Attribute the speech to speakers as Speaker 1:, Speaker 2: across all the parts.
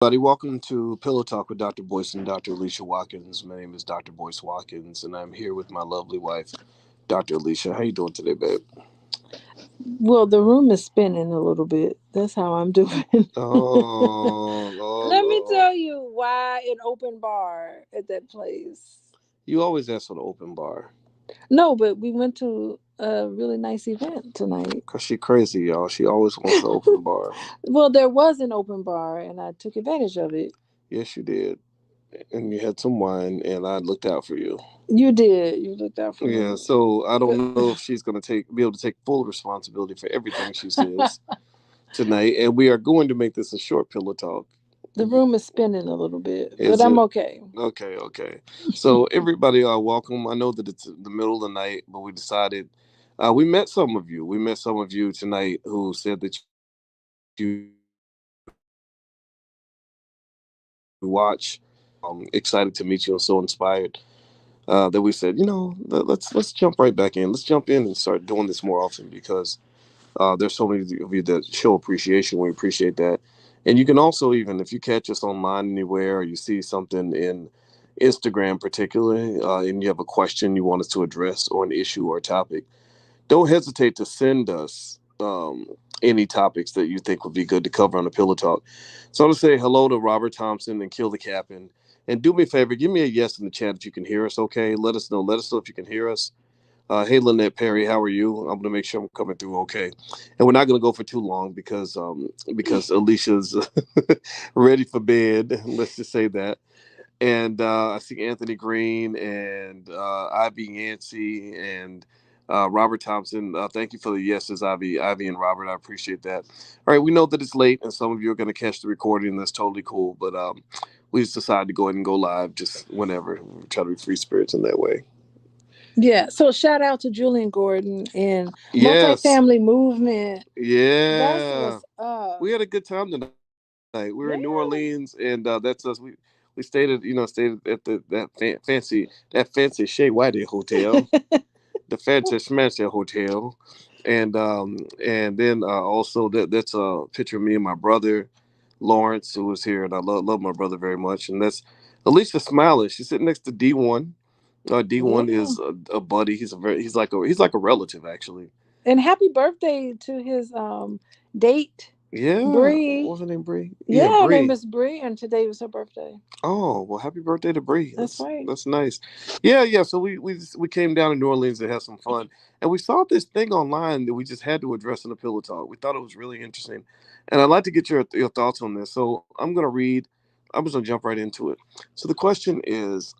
Speaker 1: Buddy, welcome to Pillow Talk with Dr. Boyce and Dr. Alicia Watkins. My name is Dr. Boyce Watkins, and I'm here with my lovely wife, Dr. Alicia. How you doing today, babe?
Speaker 2: Well, the room is spinning a little bit. That's how I'm doing.
Speaker 1: Oh,
Speaker 2: Let me
Speaker 1: oh,
Speaker 2: tell you why an open bar at that place.
Speaker 1: you always ask for the open bar.
Speaker 2: No, but we went to a really nice event tonight.
Speaker 1: Cause she crazy, y'all. She always wants the open bar.
Speaker 2: Well, there was an open bar and I took advantage of it.
Speaker 1: Yes, you did. And you had some wine, and I looked out for you.
Speaker 2: You did. You looked out for
Speaker 1: Yeah,
Speaker 2: me.
Speaker 1: so I don't
Speaker 2: But
Speaker 1: know if she's gonna be able to take full responsibility for everything she says tonight, and we are going to make this a short pillow talk.
Speaker 2: the room is spinning a little bit, but
Speaker 1: Is
Speaker 2: I'm
Speaker 1: it?
Speaker 2: okay.
Speaker 1: Okay, okay. So everybody are welcome. I know that it's the middle of the night, but we decided we met some of you. We met some of you tonight who said that you watch excited to meet you and so inspired that we said, let's jump right back in. Let's jump in and start doing this more often because there's so many of you that show appreciation. We appreciate that. And you can also, even if you catch us online anywhere or you see something in Instagram, particularly, and you have a question you want us to address or an issue or a topic, don't hesitate to send us any topics that you think would be good to cover on the Pillow Talk. So I'm going to say hello to Robert Thompson and Kill the Captain. And do me a favor, give me a yes in the chat if you can hear us, okay? Let us know. Let us know if you can hear us. Hey, Lynette Perry, how are you? I'm going to make sure I'm coming through okay. And we're not going to go for too long because Alicia's ready for bed. Let's just say that. And I see Anthony Green and Ivy Yancey and Robert Thompson. Thank you for the yeses, Ivy and Robert. I appreciate that. All right, we know that it's late, and some of you are going to catch the recording. That's totally cool. But we just decided to go ahead and go live just whenever. We try to be free spirits in that way.
Speaker 2: Yeah. So shout out to Julian Gordon and
Speaker 1: Yes.
Speaker 2: Multifamily Movement. That's
Speaker 1: Yeah.
Speaker 2: what's up.
Speaker 1: We had a good time tonight. We were in New Orleans, and
Speaker 2: Yeah.
Speaker 1: that's us. We stayed at that fancy Shea Whitey hotel, the fancy schmancy hotel, and then also that's a picture of me and my brother Lawrence who was here, and I love my brother very much, and that's Alicia Smiler. She's sitting next to D1. D1
Speaker 2: Yeah.
Speaker 1: is a buddy. He's like a relative actually.
Speaker 2: And happy birthday to his date,
Speaker 1: Yeah,
Speaker 2: Bree.
Speaker 1: what's her name, Bree? Yeah,
Speaker 2: Yeah, her name
Speaker 1: Bree.
Speaker 2: is Bree, and today was her birthday.
Speaker 1: Oh well, happy birthday to Bree.
Speaker 2: That's right.
Speaker 1: That's nice. Yeah, yeah. So we came down to New Orleans to have some fun, and we saw this thing online that we just had to address in the pillow talk. We thought it was really interesting, and I'd like to get your thoughts on this. So I'm gonna read. I'm just gonna jump right into it. So the question is,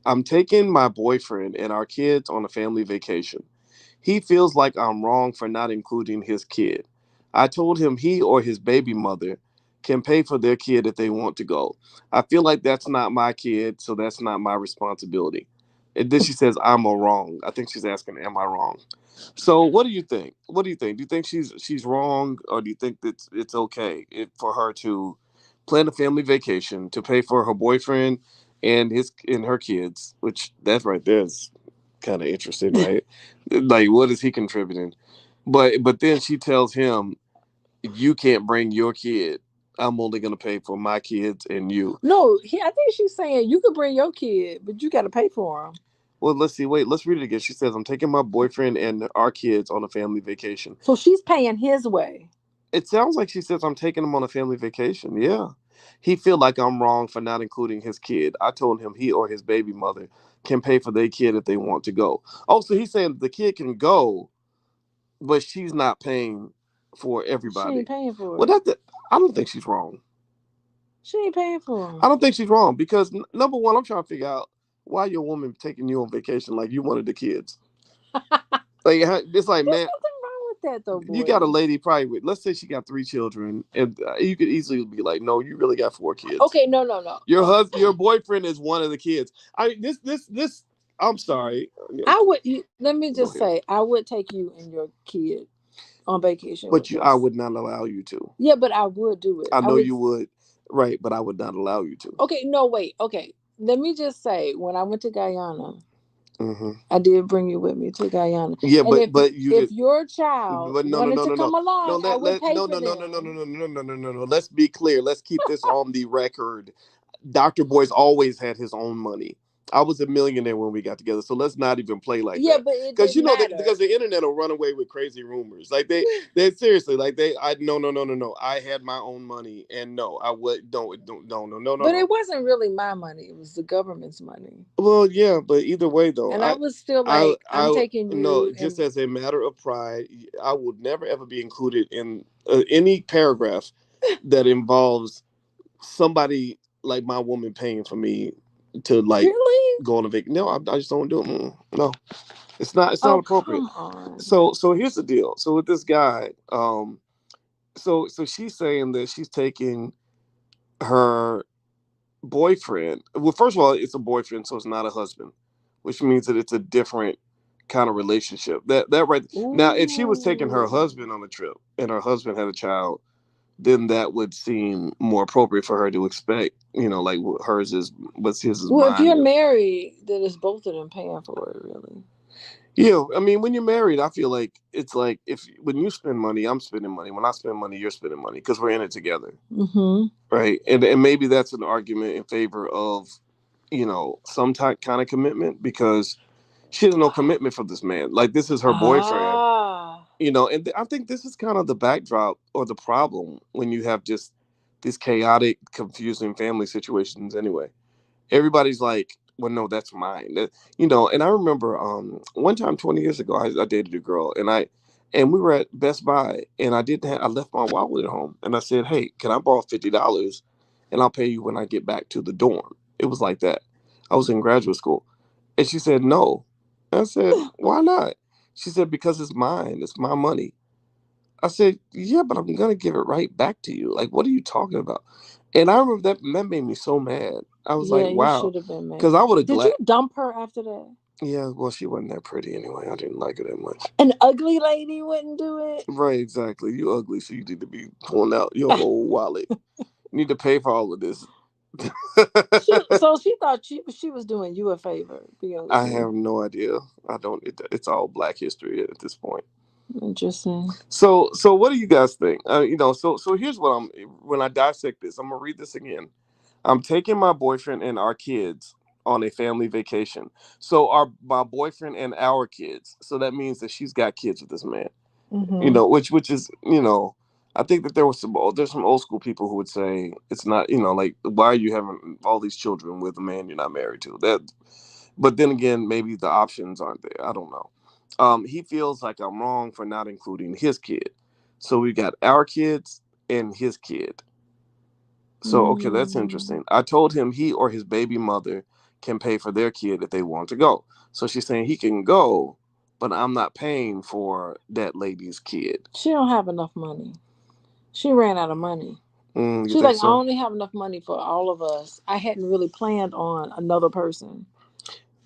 Speaker 1: I'm taking my boyfriend and our kids on a family vacation. He feels like I'm wrong for not including his kid. I told him he or his baby mother can pay for their kid if they want to go. I feel like that's not my kid, so that's not my responsibility. And then she says, I'm a wrong. I think she's asking, am I wrong? So what do you think? What do you think? Do you think she's wrong, or do you think that it's okay for her to plan a family vacation to pay for her boyfriend and her kids? Which that right there is kind of interesting, right? Like, what is he contributing? But then she tells him, you can't bring your kid. I'm only gonna pay for my kids and you.
Speaker 2: No, I think she's saying you could bring your kid, but you got to pay for him.
Speaker 1: Well, let's see. Wait, let's read it again. She says, I'm taking my boyfriend and our kids on a family vacation.
Speaker 2: So she's paying his way.
Speaker 1: It sounds like she says, I'm taking him on a family vacation. Yeah. He feel like I'm wrong for not including his kid. I told him he or his baby mother can pay for their kid if they want to go. Oh, so he's saying the kid can go, but she's not paying for
Speaker 2: She ain't
Speaker 1: everybody.
Speaker 2: paying for
Speaker 1: Well,
Speaker 2: it.
Speaker 1: I don't think she's wrong.
Speaker 2: She ain't paying for him.
Speaker 1: I don't think she's wrong because number one, I'm trying to figure out why your woman taking you on vacation like you wanted the kids. Like it's like,
Speaker 2: There's
Speaker 1: man,
Speaker 2: nothing wrong with that though,
Speaker 1: you got a
Speaker 2: boy.
Speaker 1: lady probably with, let's say she got three children, and you could easily be like, no, you really got four kids.
Speaker 2: Okay, no, no, no.
Speaker 1: Your boyfriend is one of the kids. I mean, this. I'm sorry.
Speaker 2: I would. Let me
Speaker 1: Go
Speaker 2: just
Speaker 1: ahead.
Speaker 2: say, I would take you and your kid on vacation
Speaker 1: But
Speaker 2: with
Speaker 1: I
Speaker 2: us.
Speaker 1: would not allow you to.
Speaker 2: Yeah, but I would do it.
Speaker 1: I
Speaker 2: I
Speaker 1: know
Speaker 2: would.
Speaker 1: you would, right? But I would not allow you to.
Speaker 2: Okay, no, wait. Okay, let me just say, when I went to Guyana,
Speaker 1: Hmm.
Speaker 2: I did bring you with me to Guyana.
Speaker 1: Yeah,
Speaker 2: And
Speaker 1: but you
Speaker 2: if
Speaker 1: did.
Speaker 2: your child
Speaker 1: But no, no,
Speaker 2: wanted
Speaker 1: no,
Speaker 2: to
Speaker 1: no, no,
Speaker 2: come
Speaker 1: no.
Speaker 2: along, I would pay
Speaker 1: No,
Speaker 2: for
Speaker 1: no, no, no, no, no,
Speaker 2: them.
Speaker 1: no, no, no, no, no, no. Let's be clear. Let's keep this on the record. Dr. Boyce always had his own money. I was a millionaire when we got together, so let's not even play like
Speaker 2: Yeah,
Speaker 1: that.
Speaker 2: but it
Speaker 1: Because
Speaker 2: didn't
Speaker 1: because
Speaker 2: matter.
Speaker 1: the internet will run away with crazy rumors. Like they seriously, like I no, no, no, no, no. I had my own money, and no, I would don't no, no, no, no,
Speaker 2: But
Speaker 1: no.
Speaker 2: it wasn't really my money. It was the government's money.
Speaker 1: Well, yeah, but either way though,
Speaker 2: And I was still like, I'm taking
Speaker 1: no,
Speaker 2: you
Speaker 1: just
Speaker 2: and
Speaker 1: as a matter of pride, I would never ever be included in any paragraph that involves somebody like my woman paying for me to like
Speaker 2: really?
Speaker 1: go on a vacation. No, I just don't do it. No, it's not
Speaker 2: Oh,
Speaker 1: appropriate.
Speaker 2: come on.
Speaker 1: So here's the deal. So with this guy, so she's saying that she's taking her boyfriend. Well, first of all, it's a boyfriend, so it's not a husband, which means that it's a different kind of relationship. That right now, if she was taking her
Speaker 2: Ooh.
Speaker 1: husband on a trip and her husband had a child, then that would seem more appropriate for her to expect. Like hers is, what's his is
Speaker 2: Well, if
Speaker 1: mine.
Speaker 2: you're married, then it's both of them paying for it, really.
Speaker 1: Yeah, I mean, when you're married, I feel like it's like if when you spend money, I'm spending money. When I spend money, you're spending money because we're in it together,
Speaker 2: Mm-hmm.
Speaker 1: right? And maybe that's an argument in favor of some type kind of commitment because she has no commitment for this man. Like this is her boyfriend,
Speaker 2: Ah.
Speaker 1: and I think this is kind of the backdrop or the problem when you have just these chaotic, confusing family situations. Anyway, everybody's like, well, no, that's mine. And I remember one time 20 years ago, I dated a girl, and we were at Best Buy, and I left my wallet at home, and I said, hey, can I borrow $50, and I'll pay you when I get back to the dorm. It was like that. I was in graduate school, and she said no. I said, why not? She said, because it's mine. It's my money. I said, yeah, but I'm gonna give it right back to you. Like, what are you talking about? And I remember that made me so mad. I was like,
Speaker 2: Yeah, you
Speaker 1: wow,
Speaker 2: should have been
Speaker 1: because I
Speaker 2: mad.
Speaker 1: would have
Speaker 2: Did
Speaker 1: glad.
Speaker 2: you dump her after that?
Speaker 1: Yeah, well, she wasn't that pretty anyway. I didn't like her that much.
Speaker 2: An ugly lady wouldn't do it.
Speaker 1: Right, exactly. You ugly, so you need to be pulling out your whole wallet. You need to pay for all of this.
Speaker 2: So she thought she was doing you a favor being with
Speaker 1: I
Speaker 2: you.
Speaker 1: have no idea. I don't. It's all Black history at this point.
Speaker 2: Interesting.
Speaker 1: So what do you guys think? So here's what I'm when I dissect this. I'm gonna read this again. I'm taking my boyfriend and our kids on a family vacation. So our my boyfriend and our kids. So that means that she's got kids with this man.
Speaker 2: Mm-hmm.
Speaker 1: Which is I think that there's some old school people who would say it's not like why are you having all these children with a man you're not married to that. But then again, maybe the options aren't there. I don't know. He feels like I'm wrong for not including his kid. So we got our kids and his kid. So, okay, that's
Speaker 2: Mm.
Speaker 1: interesting. I told him he or his baby mother can pay for their kid if they want to go. So she's saying he can go, but I'm not paying for that lady's kid.
Speaker 2: She don't have enough money. She ran out of money.
Speaker 1: You
Speaker 2: She's
Speaker 1: think
Speaker 2: like, I
Speaker 1: so?
Speaker 2: only have enough money for all of us. I hadn't really planned on another person.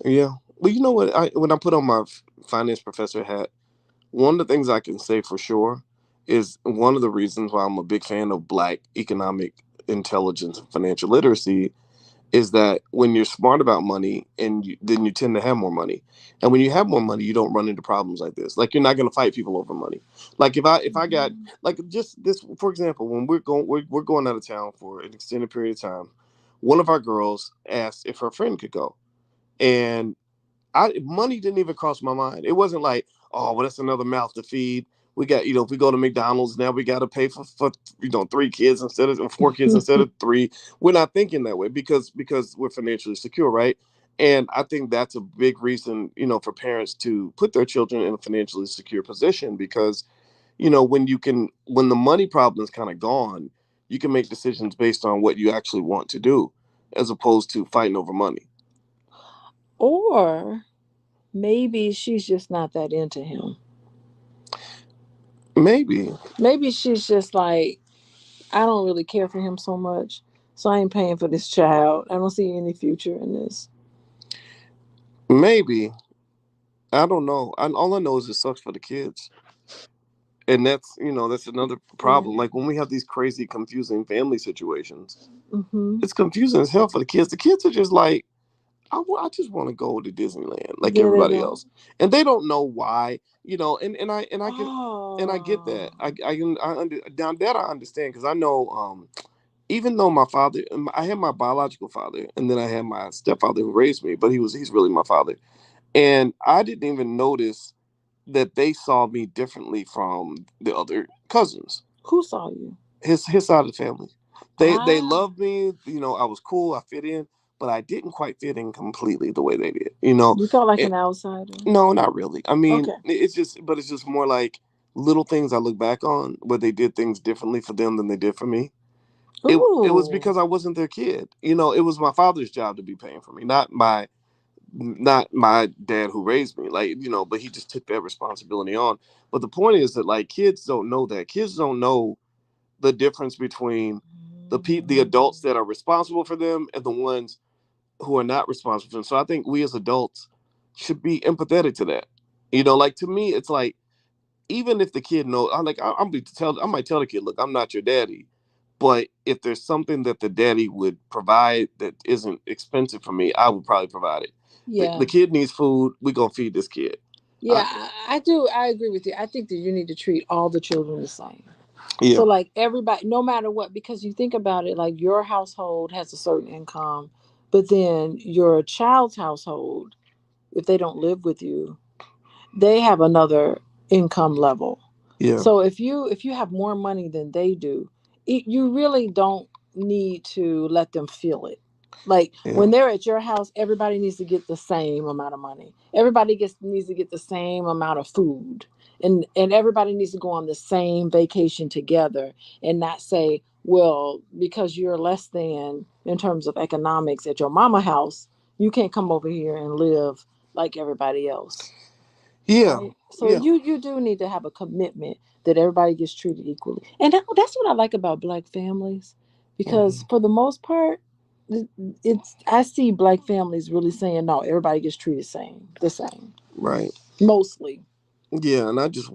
Speaker 1: Yeah. Well, you know what? When I put on my finance professor hat, one of the things I can say for sure is one of the reasons why I'm a big fan of Black economic intelligence and financial literacy is that when you're smart about money then you tend to have more money, and when you have more money you don't run into problems like this. Like you're not going to fight people over money. Like if I got
Speaker 2: Mhm.
Speaker 1: like just this for example, when we're going out of town for an extended period of time, one of our girls asked if her friend could go, and money didn't even cross my mind. It wasn't like, oh, well, that's another mouth to feed. We got, if we go to McDonald's now, we got to pay for 3 kids instead of 4 kids instead of three. We're not thinking that way because we're financially secure, right? And I think that's a big reason, for parents to put their children in a financially secure position because, when the money problem is kind of gone, you can make decisions based on what you actually want to do, as opposed to fighting over money.
Speaker 2: Or maybe she's just not that into him.
Speaker 1: Maybe,
Speaker 2: Maybe she's just like, I don't really care for him so much. So I ain't paying for this child. I don't see any future in this.
Speaker 1: maybe. I don't know. All I know is it sucks for the kids, and that's another
Speaker 2: Yeah.
Speaker 1: problem. Like when we have these crazy, confusing family situations,
Speaker 2: Mm-hmm.
Speaker 1: it's confusing as hell for the kids. The kids are just like, I just want to go to Disneyland like
Speaker 2: There they
Speaker 1: everybody
Speaker 2: go.
Speaker 1: else, and they don't know why, and I get that.
Speaker 2: Oh,
Speaker 1: Down that I understand because I know, even though my father, I had my biological father, and then I had my stepfather who raised me, but he's really my father, and I didn't even notice that they saw me differently from the other cousins.
Speaker 2: who saw you?
Speaker 1: His side of the family, they
Speaker 2: Ah,
Speaker 1: loved me. I was cool. I fit in, but I didn't quite fit in completely the way they did. You know,
Speaker 2: you felt like
Speaker 1: it,
Speaker 2: an outsider.
Speaker 1: no, not really. I mean,
Speaker 2: Okay.
Speaker 1: it's just more like little things I look back on where they did things differently for them than they did for me. It was
Speaker 2: Ooh.
Speaker 1: because I wasn't their kid. It was my father's job to be paying for me, not my dad who raised me. Like, but he just took that responsibility on. But the point is that, like, kids don't know that. Kids don't know the difference between the adults that are responsible for them and the ones who are not responsible for them. So I think we as adults should be empathetic to that. Like, to me, it's like, even if the kid knows, I might tell the kid, look, I'm not your daddy, but if there's something that the daddy would provide that isn't expensive for me, I would probably provide it. The
Speaker 2: Yeah.
Speaker 1: kid needs food. We gonna feed this kid.
Speaker 2: Yeah,
Speaker 1: I,
Speaker 2: I do. I agree with you. I think that you need to treat all the children the same.
Speaker 1: yeah,
Speaker 2: So, like everybody, no matter what, because you think about it, like your household has a certain income, but then your child's household, if they don't live with you, they have another income level.
Speaker 1: yeah,
Speaker 2: So if you have more money than they do, you really don't need to let them feel it. Like
Speaker 1: yeah,
Speaker 2: when they're at your house, everybody needs to get the same amount of money. Everybody gets needs to get the same amount of food. And everybody needs to go on the same vacation together and not say, well, because you're less than in terms of economics at your mama house, you can't come over here and live like everybody else,
Speaker 1: yeah,
Speaker 2: right? So
Speaker 1: yeah.
Speaker 2: you do need to have a commitment that everybody gets treated equally, and that's what I like about black families, because
Speaker 1: Hmm.
Speaker 2: for the most part, it's I see black families really saying no, everybody gets treated the same,
Speaker 1: Right.
Speaker 2: mostly.
Speaker 1: Yeah, and I just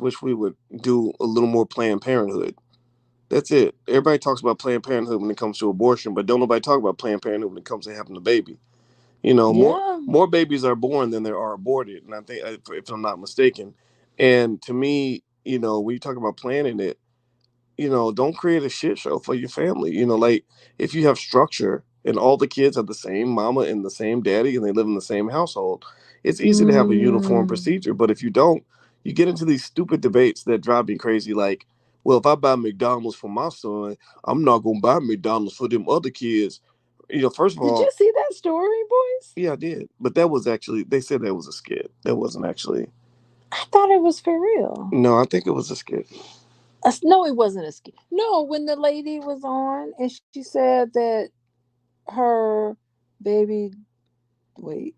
Speaker 1: wish we would do a little more Planned Parenthood. That's it. Everybody talks about Planned Parenthood when it comes to abortion, but don't nobody talk about Planned Parenthood when it comes to having a baby. More
Speaker 2: Yeah.
Speaker 1: more babies are born than there are aborted, and I think, if I'm not mistaken. And to me, when you talk about planning it, don't create a shit show for your family. Like, if you have structure and all the kids have the same mama and the same daddy and they live in the same household, it's easy to have a uniform
Speaker 2: Mm.
Speaker 1: procedure. But if you don't, you get into these stupid debates that drive me crazy. Like, well, if I buy McDonald's for my son, I'm not gonna buy McDonald's for them other kids. First of
Speaker 2: Did you
Speaker 1: all,
Speaker 2: see that story, boys?
Speaker 1: yeah, I did. But that was actually, they said that was a skit. That wasn't actually.
Speaker 2: I thought it was for real.
Speaker 1: No, I think it was a skit.
Speaker 2: No, it wasn't a ski. No, when the lady was on and she said that her baby, wait,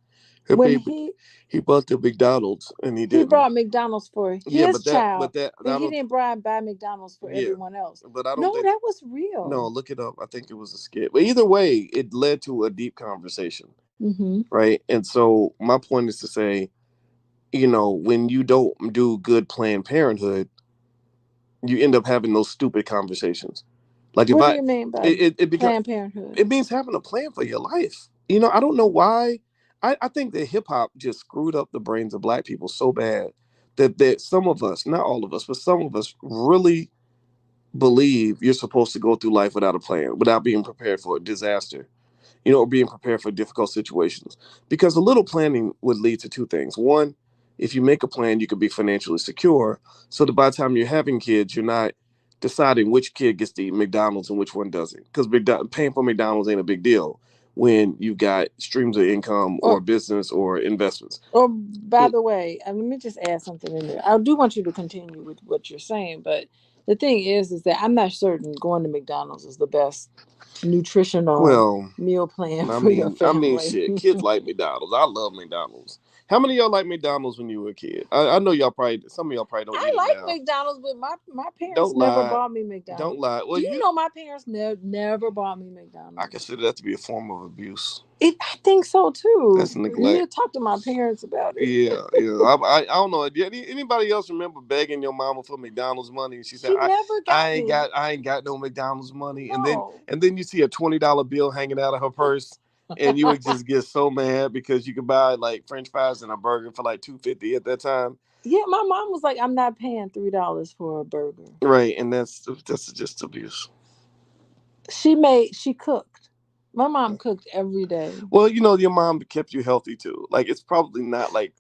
Speaker 1: Her
Speaker 2: when
Speaker 1: baby, he bought the McDonald's and he
Speaker 2: he
Speaker 1: didn't.
Speaker 2: brought McDonald's for
Speaker 1: Yeah,
Speaker 2: his
Speaker 1: but that,
Speaker 2: child,
Speaker 1: but that,
Speaker 2: but
Speaker 1: I
Speaker 2: he
Speaker 1: don't.
Speaker 2: didn't buy McDonald's for
Speaker 1: Yeah,
Speaker 2: everyone else.
Speaker 1: but I don't
Speaker 2: No,
Speaker 1: think.
Speaker 2: that was
Speaker 1: No,
Speaker 2: real.
Speaker 1: look it up. I think it was a skit. But either way, it led to a deep conversation,
Speaker 2: Mm-hmm.
Speaker 1: right? And so my point is to say, when you don't do good Planned Parenthood, you end up having those stupid conversations. Like, if
Speaker 2: What do
Speaker 1: I,
Speaker 2: you mean by
Speaker 1: it becomes,
Speaker 2: Planned Parenthood?
Speaker 1: it means having a plan for your life. I don't know why. I think that hip hop just screwed up the brains of black people so bad that some of us, not all of us, but some of us really believe you're supposed to go through life without a plan, without being prepared for a disaster, or being prepared for difficult situations. Because a little planning would lead to two things. One, if you make a plan, you could be financially secure, so that by the time you're having kids, you're not deciding which kid gets to eat McDonald's and which one doesn't. Because paying for McDonald's ain't a big deal when you got streams of income or
Speaker 2: Or
Speaker 1: business or investments.
Speaker 2: by the way, let me just add something in there. I do want you to continue with what you're saying, but the thing is that I'm not certain going to McDonald's is the best nutritional
Speaker 1: Well,
Speaker 2: meal plan
Speaker 1: I
Speaker 2: for your
Speaker 1: mean, I mean,
Speaker 2: family.
Speaker 1: shit. Kids like McDonald's. I love McDonald's. How many of y'all like McDonald's when you were a kid? I know y'all probably. Some of y'all probably don't
Speaker 2: I
Speaker 1: eat it
Speaker 2: like
Speaker 1: now.
Speaker 2: McDonald's, but my parents
Speaker 1: Don't
Speaker 2: never
Speaker 1: lie.
Speaker 2: bought me
Speaker 1: Don't
Speaker 2: McDonald's.
Speaker 1: lie. Well,
Speaker 2: Do you know my parents never bought me
Speaker 1: I
Speaker 2: McDonald's?
Speaker 1: consider that to be a form of abuse.
Speaker 2: I think so too.
Speaker 1: That's
Speaker 2: You need to
Speaker 1: neglect.
Speaker 2: talk to my parents about it.
Speaker 1: Yeah, yeah. I don't know. Anybody else remember begging your mama for McDonald's money? And she said,
Speaker 2: She never got me.
Speaker 1: I ain't got no McDonald's money. And then
Speaker 2: No.
Speaker 1: and then you see a $20 bill hanging out of her purse. and you would just get so mad because you could buy like French fries and a burger for like $2.50 at that time.
Speaker 2: Yeah, my mom was like, I'm not paying $3 for a burger.
Speaker 1: Right, and that's just abuse.
Speaker 2: She cooked. My mom cooked every day.
Speaker 1: Well, your mom kept you healthy too. Like it's probably not like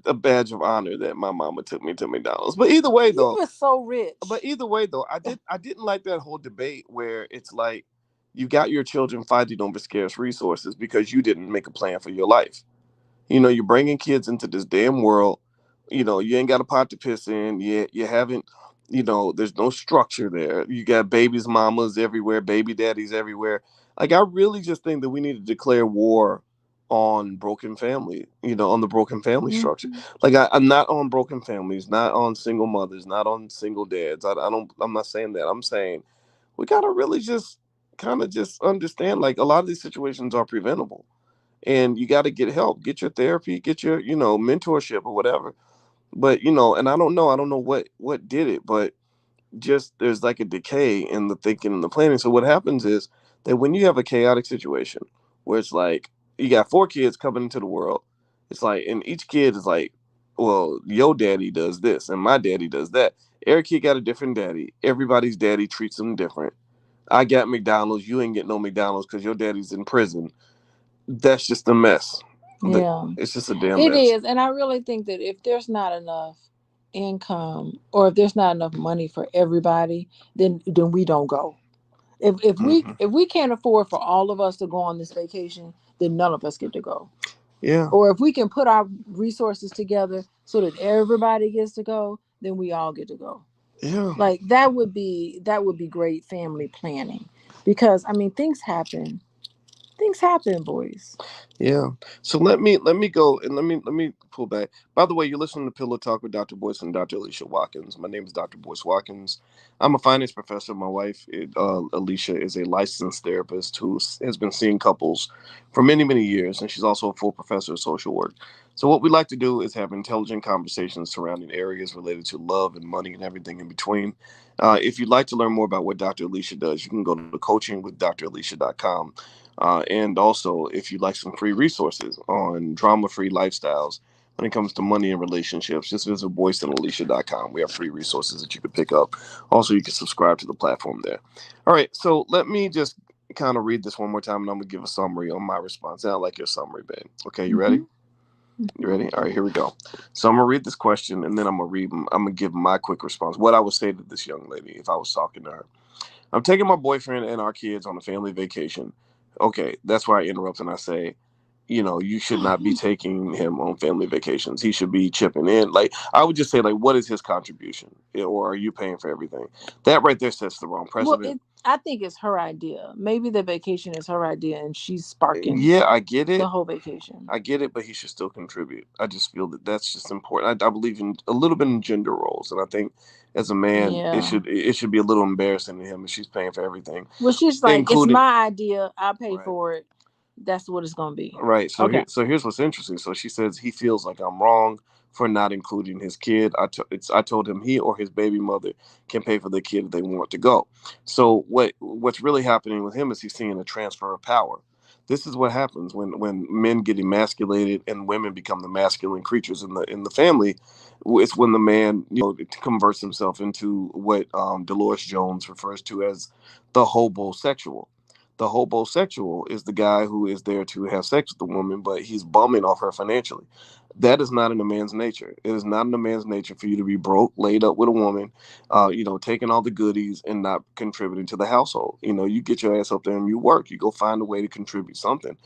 Speaker 1: a badge of honor that my mama took me to McDonald's. But either way
Speaker 2: You
Speaker 1: though,
Speaker 2: were so rich.
Speaker 1: I didn't like that whole debate where it's like you got your children fighting over scarce resources because you didn't make a plan for your life. You're bringing kids into this damn world. You ain't got a pot to piss in. You haven't. There's no structure there. You got babies, mamas everywhere, baby daddies everywhere. Like I really just think that we need to declare war on broken family. On the broken family structure.
Speaker 2: Mhm.
Speaker 1: Like I'm not on broken families, not on single mothers, not on single dads. I don't. I'm not saying that. I'm saying we gotta really just kind of just understand like a lot of these situations are preventable and you got to get help, get your therapy, get your mentorship or whatever. But and I don't know what did it, but just there's like a decay in the thinking and the planning. So what happens is that when you have a chaotic situation where it's like you got four kids coming into the world, it's like, and each kid is like, well, your daddy does this and my daddy does that. Every kid got a different daddy. Everybody's daddy treats them different. I got McDonald's, you ain't get no McDonald's because your daddy's in prison. That's just a mess.
Speaker 2: Yeah,
Speaker 1: It's just a damn
Speaker 2: it
Speaker 1: mess.
Speaker 2: is. And I really think that if there's not enough income or if there's not enough money for everybody, then we don't go.
Speaker 1: Hmm.
Speaker 2: If we can't afford for all of us to go on this vacation, then none of us get to go.
Speaker 1: Yeah,
Speaker 2: Or if we can put our resources together so that everybody gets to go, then we all get to go.
Speaker 1: yeah,
Speaker 2: Like that would be great family planning. Because I mean things happen, boys.
Speaker 1: yeah. So let me go and let me pull back. By the way, you're listening to Pillow Talk with Dr. Boyce and Dr. Alicia Watkins. My name is Dr. Boyce Watkins. I'm a finance professor. My wife, Alicia, is a licensed therapist who has been seeing couples for many, many years, and she's also a full professor of social work. So what we like to do is have intelligent conversations surrounding areas related to love and money and everything in between. If you'd like to learn more about what Dr. Alicia does, you can go to coachingwithdralicia.com. And also, if you'd like some free resources on drama free lifestyles when it comes to money and relationships, just visit boyceandalicia.com. We have free resources that you can pick up. Also, you can subscribe to the platform there. All right, so let me just kind of read this one more time and I'm going to give a summary on my response. I like your summary, babe. Okay, you ready?
Speaker 2: Hmm.
Speaker 1: You ready? All right, here we go. So I'm gonna read this question, and then I'm gonna give my quick response. What I would say to this young lady if I was talking to her. I'm taking my boyfriend and our kids on a family vacation. Okay, that's where I interrupt and I say, you should not be taking him on family vacations. He should be chipping in. Like I would just say, like, what is his contribution, or are you paying for everything? That right there sets the wrong
Speaker 2: Well,
Speaker 1: precedent.
Speaker 2: I think it's her idea. Maybe the vacation is her idea and she's sparking
Speaker 1: Yeah, I get
Speaker 2: the
Speaker 1: it.
Speaker 2: whole vacation.
Speaker 1: I get it, but he should still contribute. I just feel that that's just important. I believe in a little bit in gender roles, and I think as a man, it
Speaker 2: Yeah.
Speaker 1: should be a little embarrassing to him if she's paying for everything,
Speaker 2: Well, she's like, it's
Speaker 1: including
Speaker 2: my idea. I'll pay
Speaker 1: right.
Speaker 2: for it. That's what it's gonna be.
Speaker 1: Right. So
Speaker 2: Okay.
Speaker 1: here's what's interesting. So she says he feels like I'm wrong for not including his kid. I told him he or his baby mother can pay for the kid if they want to go. So what's really happening with him is he's seeing a transfer of power. This is what happens when men get emasculated and women become the masculine creatures in the family. It's when the man converts himself into what Dolores Jones refers to as the hobosexual. The hobosexual is the guy who is there to have sex with the woman, but he's bumming off her financially. That is not in a man's nature. It is not in a man's nature for you to be broke, laid up with a woman, taking all the goodies and not contributing to the household. You get your ass up there and you work. You go find a way to contribute something.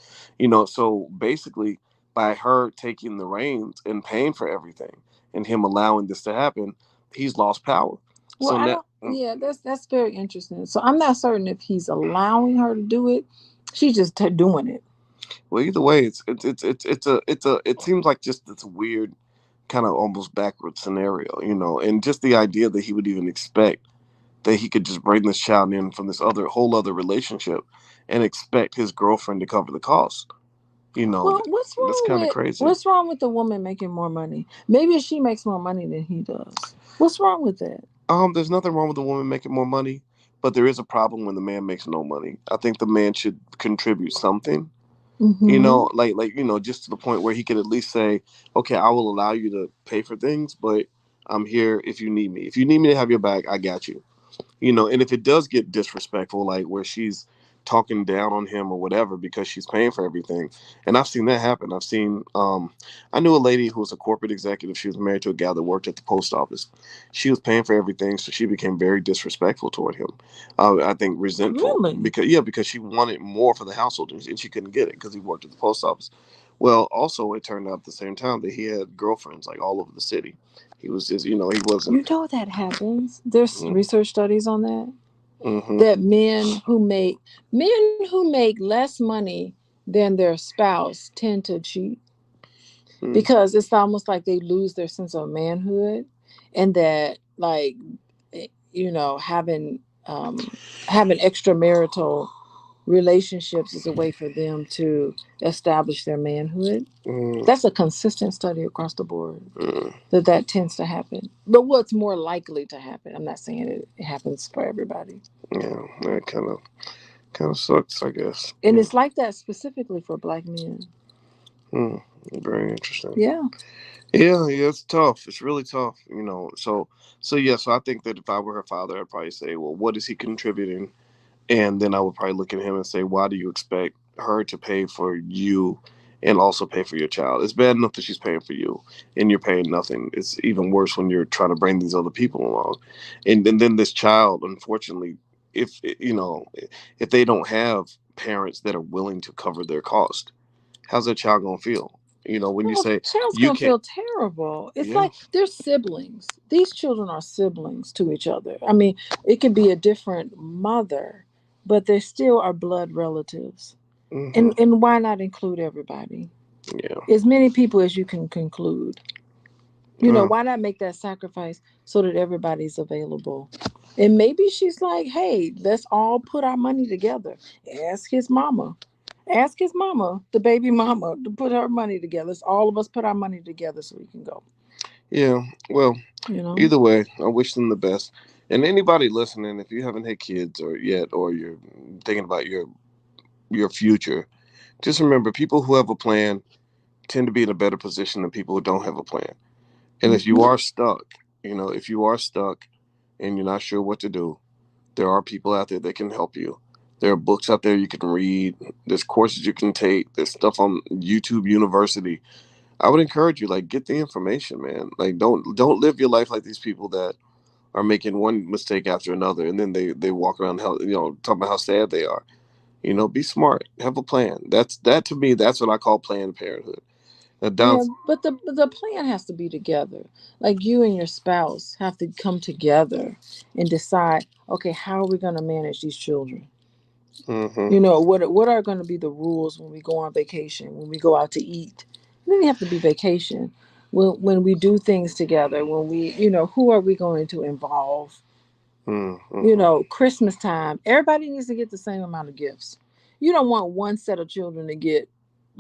Speaker 1: So basically, by her taking the reins and paying for everything, and him allowing this to happen, he's lost power.
Speaker 2: Well,
Speaker 1: So
Speaker 2: I
Speaker 1: now,
Speaker 2: don't. Yeah, that's very interesting. So I'm not certain if he's allowing her to do it. She's just doing it.
Speaker 1: well, either way, it seems like just this weird kind of almost backward scenario, and just the idea that he would even expect that he could just bring this child in from this other whole other relationship and expect his girlfriend to cover the cost. You know,
Speaker 2: Well, what's
Speaker 1: that's
Speaker 2: wrong
Speaker 1: kind of
Speaker 2: with
Speaker 1: crazy.
Speaker 2: what's wrong with the woman making more money? Maybe she makes more money than he does. What's wrong with that?
Speaker 1: There's nothing wrong with the woman making more money, but there is a problem when the man makes no money. I think the man should contribute something.
Speaker 2: Mm-hmm.
Speaker 1: Just to the point where he could at least say, "Okay, I will allow you to pay for things, but I'm here if you need me. If you need me to have your back, I got you." And if it does get disrespectful, like where she's talking down on him or whatever because she's paying for everything, and I've seen that happen. I knew a lady who was a corporate executive. She was married to a guy that worked at the post office. She was paying for everything, so she became very disrespectful toward him. I think resentful
Speaker 2: Really?
Speaker 1: because she wanted more for the household, and she couldn't get it because he worked at the post office. Well, also it turned out at the same time that he had girlfriends like all over the city. He was just, he wasn't.
Speaker 2: You know that happens. There's
Speaker 1: Mm,
Speaker 2: research studies on that.
Speaker 1: mm-hmm.
Speaker 2: That men who make less money than their spouse tend to cheat,
Speaker 1: Mm,
Speaker 2: because it's almost like they lose their sense of manhood, and that, like, having extramarital relationships is a way for them to establish their manhood.
Speaker 1: mm,
Speaker 2: That's a consistent study across the board,
Speaker 1: mm.
Speaker 2: that tends to happen. But what's more likely to happen? I'm not saying it happens for everybody.
Speaker 1: Yeah, that kind of sucks, I guess.
Speaker 2: And it's like that specifically for black men.
Speaker 1: Mm, very interesting.
Speaker 2: Yeah.
Speaker 1: Yeah, it's tough. It's really tough. So I think that if I were her father, I'd probably say, well, what is he contributing? And then I would probably look at him and say, why do you expect her to pay for you and also pay for your child? It's bad enough that she's paying for you and you're paying nothing. It's even worse when you're trying to bring these other people along. And then this child, unfortunately, if if they don't have parents that are willing to cover their cost, how's that child gonna feel? When you
Speaker 2: Oh,
Speaker 1: say
Speaker 2: child's
Speaker 1: you
Speaker 2: gonna
Speaker 1: can't,
Speaker 2: feel terrible. It's
Speaker 1: yeah,
Speaker 2: like they're siblings. These children are siblings to each other. I mean, it could be a different mother, but they still are blood relatives.
Speaker 1: hmm,
Speaker 2: And why not include everybody?
Speaker 1: yeah,
Speaker 2: As many people as you can conclude.
Speaker 1: well,
Speaker 2: Why not make that sacrifice so that everybody's available? And maybe she's like, hey, let's all put our money together. Ask his mama. Ask his mama, the baby mama, to put her money together. Let's all of us put our money together so we can go.
Speaker 1: yeah. Well,
Speaker 2: You know?
Speaker 1: either way, I wish them the best. And anybody listening, if you haven't had kids or yet, or you're thinking about your future, just remember people who have a plan tend to be in a better position than people who don't have a plan. And if you
Speaker 2: Hmm.
Speaker 1: are stuck, if you are stuck and you're not sure what to do, there are people out there that can help you. There are books out there you can read. There's courses you can take. There's stuff on YouTube University. I would encourage you, like, get the information, man. Like, don't live your life like these people that are making one mistake after another, and then they walk around talking about how sad they are. Be smart, have a plan. That to me, that's what I call Planned Parenthood. That down.
Speaker 2: Yeah, but the plan has to be together. Like, you and your spouse have to come together and decide, okay, how are we going to manage these children?
Speaker 1: Mm-hmm.
Speaker 2: What are going to be the rules when we go on vacation, when we go out to eat? It doesn't have to be vacation. When we do things together, when who are we going to involve?
Speaker 1: Mm-hmm.
Speaker 2: Christmas time, everybody needs to get the same amount of gifts. You don't want one set of children to get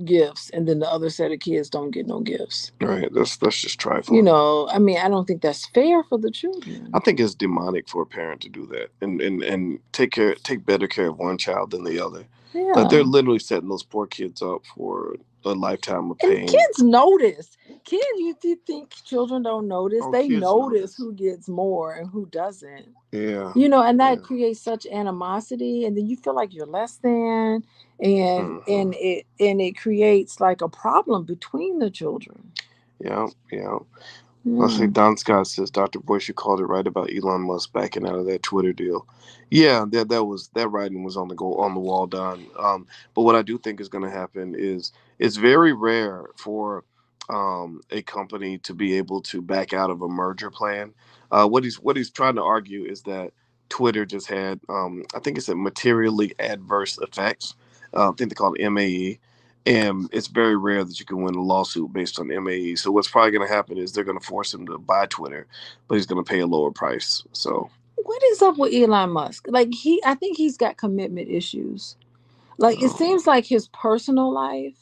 Speaker 2: gifts and then the other set of kids don't get no gifts.
Speaker 1: Right. That's just trifling.
Speaker 2: I mean, I don't think that's fair for the
Speaker 1: I
Speaker 2: children.
Speaker 1: think it's demonic for a parent to do that and take better care of one child than the other. Like
Speaker 2: Yeah.
Speaker 1: they're literally setting those poor kids up for a lifetime of
Speaker 2: And
Speaker 1: pain.
Speaker 2: kids notice. Kids, you think children don't notice?
Speaker 1: Oh,
Speaker 2: They
Speaker 1: kids
Speaker 2: notice
Speaker 1: notice.
Speaker 2: who gets more and who doesn't.
Speaker 1: Yeah.
Speaker 2: And that
Speaker 1: Yeah.
Speaker 2: creates such animosity, and then you feel like you're less than, and
Speaker 1: Mm-hmm.
Speaker 2: it creates like a problem between the children.
Speaker 1: Yeah. Yeah. Let's say
Speaker 2: Yeah.
Speaker 1: Don Scott says Dr. Boyce, you called it right about Elon Musk backing out of that Twitter deal. Yeah, that writing was on the wall, Don. But what I do think is going to happen is it's very rare for a company to be able to back out of a merger plan. What he's trying to argue is that Twitter just had I think it's a materially adverse effects. I think they call it MAE, and it's very rare that you can win a lawsuit based on MAE. So what's probably going to happen is they're going to force him to buy Twitter, but he's going to pay a lower price. So
Speaker 2: What is up with Elon Musk? Like, I think he's got commitment issues. Like, it
Speaker 1: um,
Speaker 2: seems like his personal life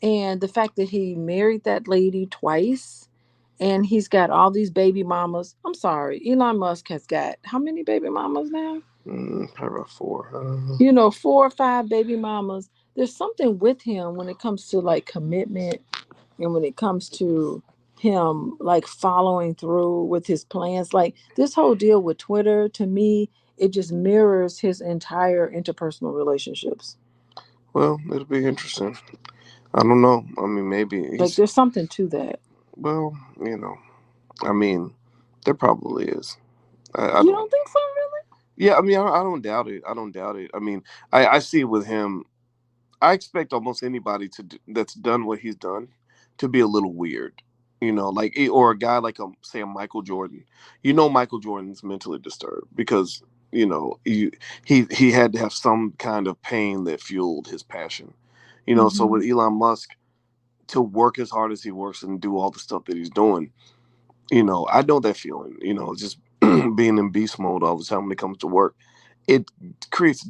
Speaker 2: and the fact that he married that lady twice and he's got all these baby mamas. I'm sorry, Elon Musk has got how many baby mamas now?
Speaker 1: Probably about four. I don't know.
Speaker 2: You know, 4 or 5 baby mamas. There's something with him when it comes to like commitment and when it comes to him like following through with his plans. Like this whole deal with Twitter, to me, it just mirrors his entire interpersonal relationships.
Speaker 1: Well, it'll be interesting. I don't know. I mean, maybe
Speaker 2: Like
Speaker 1: he's.
Speaker 2: there's something to that.
Speaker 1: Well, you know. I mean, there probably is. I
Speaker 2: You
Speaker 1: don't.
Speaker 2: don't think so, really?
Speaker 1: Yeah, I mean, I don't doubt it. I don't doubt it. I mean, I see with him. I expect almost anybody that's done what he's done to be a little weird, like or a guy like say a Michael Jordan. Michael Jordan's mentally disturbed because he had to have some kind of pain that fueled his passion. So
Speaker 2: Mm-hmm.
Speaker 1: with Elon Musk to work as hard as he works and do all the stuff that he's doing, I know that feeling. Just being in beast mode all the time when it comes to work, it creates a